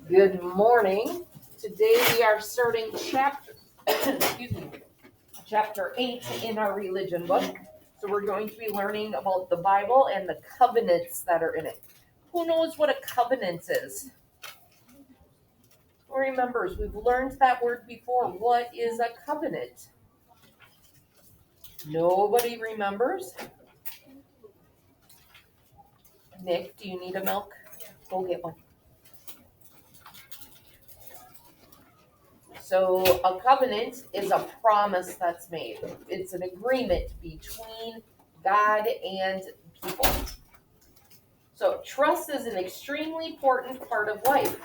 Good morning. Today we are starting chapter 8 in our religion book. So we're going to be learning about the Bible and the covenants that are in it. Who knows what a covenant is? Who remembers? We've learned that word before. What is a covenant? Nobody remembers? Nick, do you need a milk? Go get one. So a covenant is a promise that's made. It's an agreement between God and people. So trust is an extremely important part of life.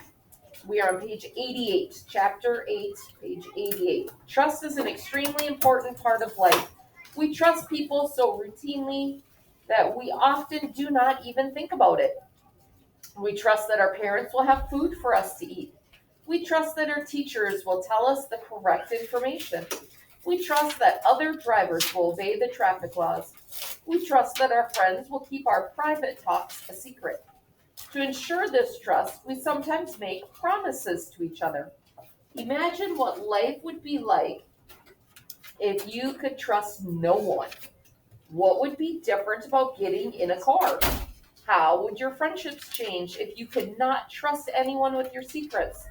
We are on page 88, chapter 8, page 88. Trust is an extremely important part of life. We trust people so routinely that we often do not even think about it. We trust that our parents will have food for us to eat. We trust that our teachers will tell us the correct information. We trust that other drivers will obey the traffic laws. We trust that our friends will keep our private talks a secret. To ensure this trust, we sometimes make promises to each other. Imagine what life would be like if you could trust no one. What would be different about getting in a car? How would your friendships change if you could not trust anyone with your secrets?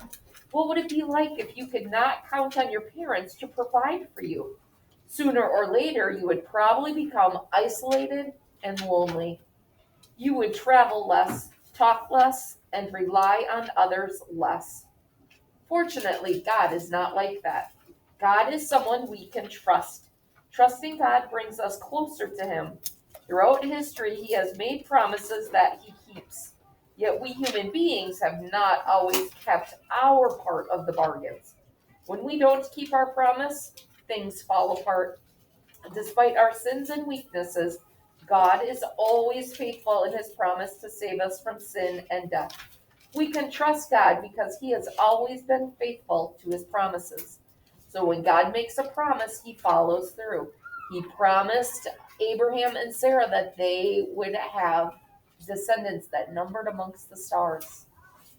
What would it be like if you could not count on your parents to provide for you? Sooner or later, you would probably become isolated and lonely. You would travel less, talk less, and rely on others less. Fortunately, God is not like that. God is someone we can trust. Trusting God brings us closer to Him. Throughout history, He has made promises that He keeps. Yet we human beings have not always kept our part of the bargains. When we don't keep our promise, things fall apart. Despite our sins and weaknesses, God is always faithful in His promise to save us from sin and death. We can trust God because He has always been faithful to His promises. So when God makes a promise, He follows through. He promised Abraham and Sarah that they would have descendants that numbered amongst the stars.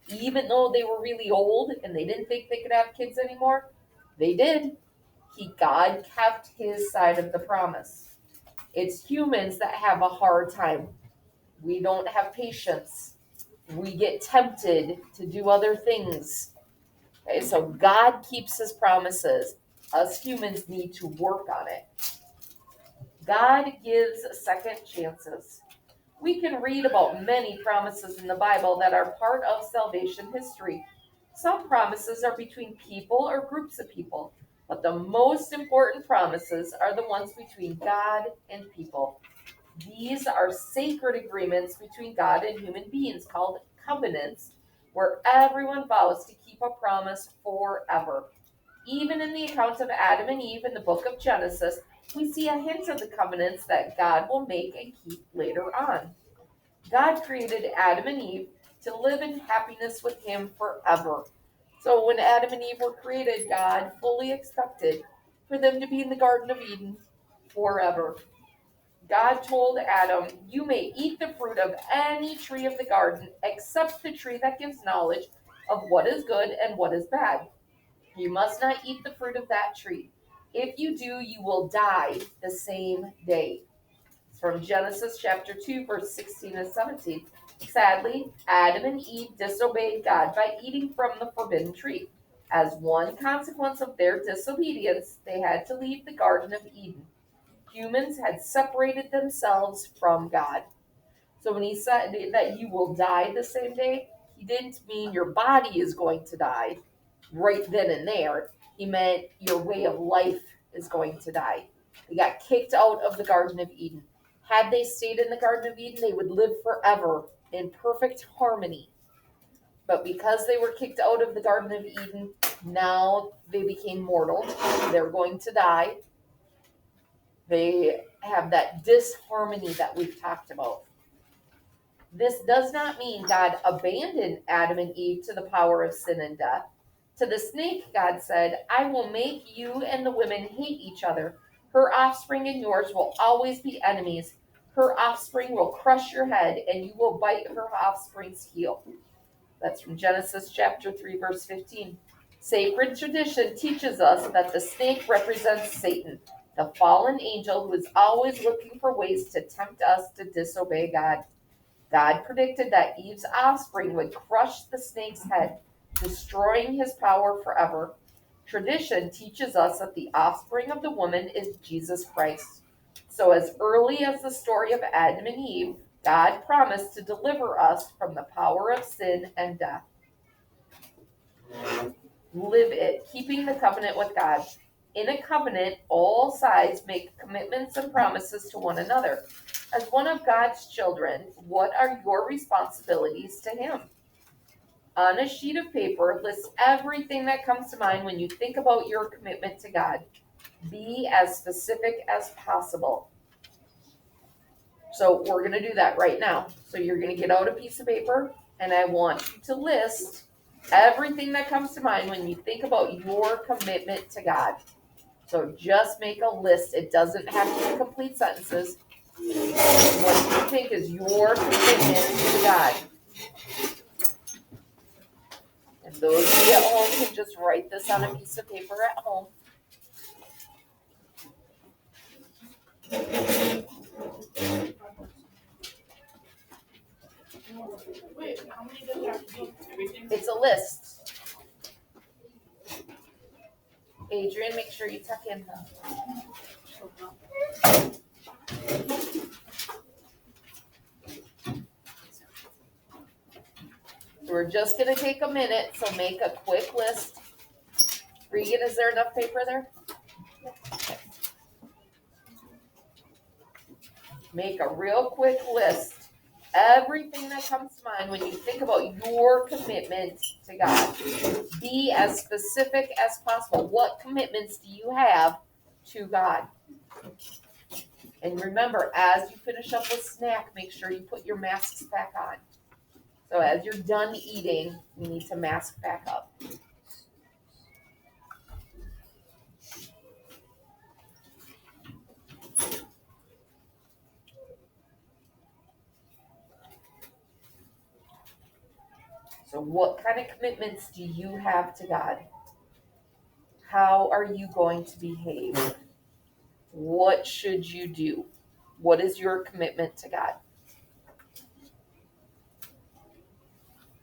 Even though they were really old and they didn't think they could have kids anymore, they did. God kept His side of the promise. It's humans that have a hard time. We don't have patience. We get tempted to do other things. Okay, so God keeps His promises. Us humans need to work on it. God gives second chances. We can read about many promises in the Bible that are part of salvation history. Some promises are between people or groups of people, but the most important promises are the ones between God and people. These are sacred agreements between God and human beings called covenants, where everyone vows to keep a promise forever. Even in the account of Adam and Eve in the book of Genesis, we see a hint of the covenants that God will make and keep later on. God created Adam and Eve to live in happiness with Him forever. So when Adam and Eve were created, God fully expected for them to be in the Garden of Eden forever. God told Adam, "You may eat the fruit of any tree of the garden except the tree that gives knowledge of what is good and what is bad. You must not eat the fruit of that tree. If you do, you will die the same day." It's from Genesis chapter 2, verse 16 and 17. Sadly, Adam and Eve disobeyed God by eating from the forbidden tree. As one consequence of their disobedience, they had to leave the Garden of Eden. Humans had separated themselves from God. So when He said that you will die the same day, He didn't mean your body is going to die right then and there. He meant your way of life is going to die. They got kicked out of the Garden of Eden. Had they stayed in the Garden of Eden, they would live forever in perfect harmony. But because they were kicked out of the Garden of Eden, now they became mortal. They're going to die. They have that disharmony that we've talked about. This does not mean God abandoned Adam and Eve to the power of sin and death. To the snake, God said, "I will make you and the women hate each other. Her offspring and yours will always be enemies. Her offspring will crush your head, and you will bite her offspring's heel." That's from Genesis chapter 3, verse 15. Sacred tradition teaches us that the snake represents Satan, the fallen angel who is always looking for ways to tempt us to disobey God. God predicted that Eve's offspring would crush the snake's head, destroying his power forever. Tradition teaches us that the offspring of the woman is Jesus Christ. So, as early as the story of Adam and Eve, God promised to deliver us from the power of sin and death. Live it, keeping the covenant with God. In a covenant, all sides make commitments and promises to one another. As one of God's children, what are your responsibilities to Him? On a sheet of paper, list everything that comes to mind when you think about your commitment to God. Be as specific as possible. So we're going to do that right now. So you're going to get out a piece of paper, and I want you to list everything that comes to mind when you think about your commitment to God. So just make a list. It doesn't have to be complete sentences. What do you think is your commitment to God? And those of you at home can just write this on a piece of paper at home. Wait, how many does it have to be? Everything? It's a list. Adrian, make sure you tuck in. We're just going to take a minute, so make a quick list. Regan, is there enough paper there? Okay. Make a real quick list. Everything that comes to mind when you think about your commitment to God. Be as specific as possible. What commitments do you have to God? And remember, as you finish up with snack, make sure you put your masks back on. So as you're done eating, you need to mask back up. So what kind of commitments do you have to God? How are you going to behave? What should you do? What is your commitment to God?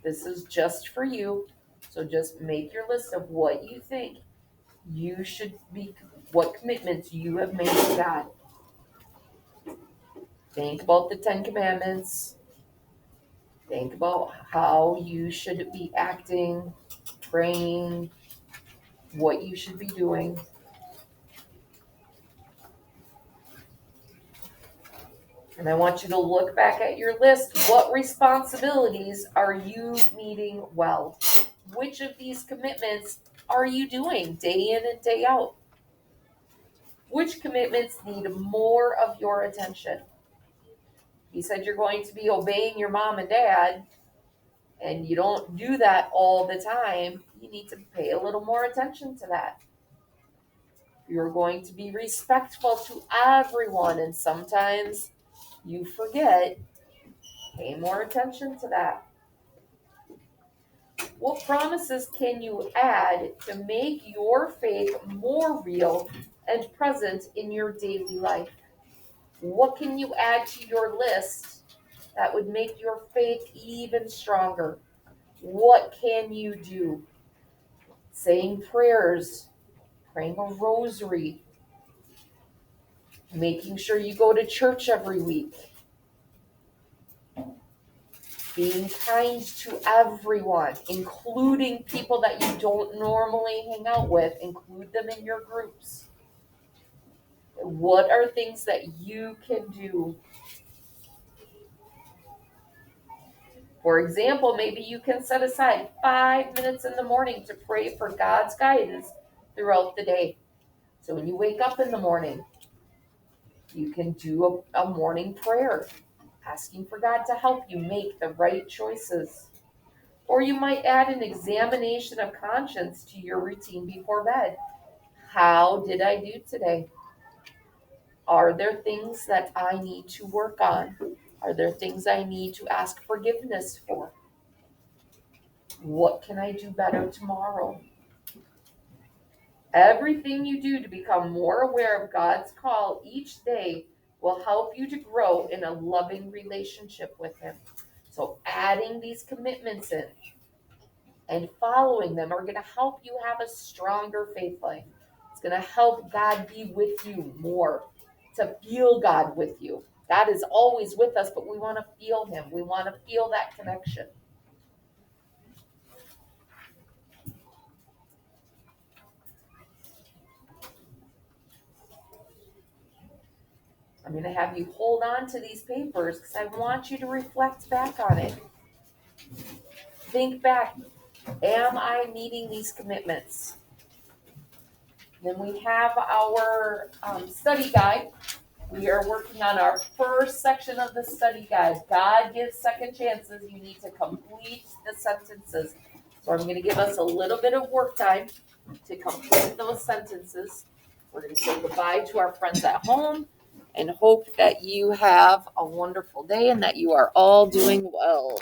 This is just for you. So just make your list of what you think you should be, what commitments you have made to God. Think about the 10 Commandments. Think about how you should be acting, praying, what you should be doing. And I want you to look back at your list. What responsibilities are you meeting well? Which of these commitments are you doing day in and day out? Which commitments need more of your attention? You said you're going to be obeying your mom and dad, and you don't do that all the time. You need to pay a little more attention to that. You're going to be respectful to everyone, and sometimes you forget. Pay more attention to that. What promises can you add to make your faith more real and present in your daily life? What can you add to your list that would make your faith even stronger? What can you do? Saying prayers, praying a rosary, making sure you go to church every week, being kind to everyone, including people that you don't normally hang out with, include them in your groups. What are things that you can do? For example, maybe you can set aside 5 minutes in the morning to pray for God's guidance throughout the day. So when you wake up in the morning, you can do a morning prayer, asking for God to help you make the right choices. Or you might add an examination of conscience to your routine before bed. How did I do today? Are there things that I need to work on? Are there things I need to ask forgiveness for? What can I do better tomorrow? Everything you do to become more aware of God's call each day will help you to grow in a loving relationship with Him. So, adding these commitments in and following them are going to help you have a stronger faith life. It's going to help God be with you more, to feel God with you. God is always with us, but we want to feel Him. We want to feel that connection. I'm going to have you hold on to these papers because I want you to reflect back on it. Think back, am I meeting these commitments? Then we have our study guide. We are working on our first section of the study guide. God gives second chances. You need to complete the sentences. So I'm going to give us a little bit of work time to complete those sentences. We're going to say goodbye to our friends at home and hope that you have a wonderful day and that you are all doing well.